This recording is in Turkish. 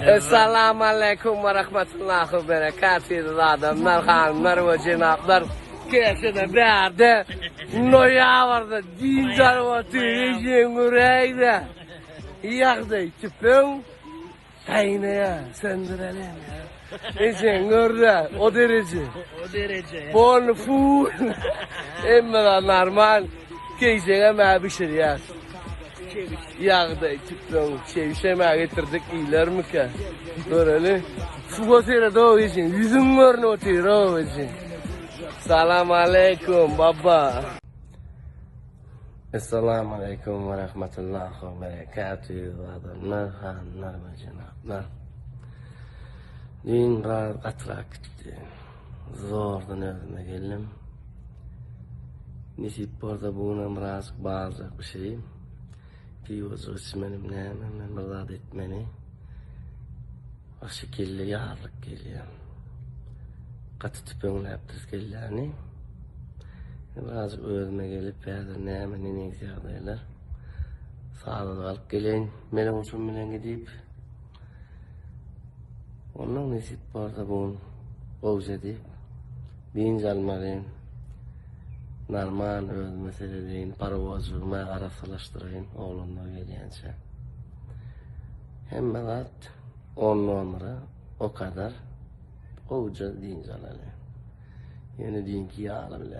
Esselamu Aleyküm ve Rahmetullahi ve Berekatuhu adamlar, hanımlar ve cenaplar. Keşke de noya vardı, dincar ve tüyeceğin yüreğde. Yakdı tüpün, kaynaya söndürelim ya. Neyse gördü, o derece. O derece. Bon full. Emme normal. Keşke bir şey ya. Yağda tüpün, şevşeme getirdik iyiler mi ki? Böyle su otire doğu için, yüzüm görünü otire doğu için. Selamun Aleyküm baba. Esselamu Aleyküm ve Rahmetullahi ve Berekatuhu adamlar, hanımlar ve cenaplar. Dün rahat atrak gitti. Zordan özüme geldim. Nisip orada buna birazcık bağıracak bir şey. Piyozu içmenim ne hemen bırdat etmeni. O şekilde yağırlık geliyor. Katı tüpünle yaptırız geliyor. Birazcık özüme gelip yerden ne hemen ne yağdaylar. Sağda alıp geleyin. Melek olsun melek gidip. Ondan nisip orada bunu boğuz edip. Birinci almalıyım. Normal öz meselelerin parvazıma arasılaştırayım oğlumla geliyence. Hem ben 10 numara o kadar oğuca deyince alalım. Yani deyin ki ya alalım.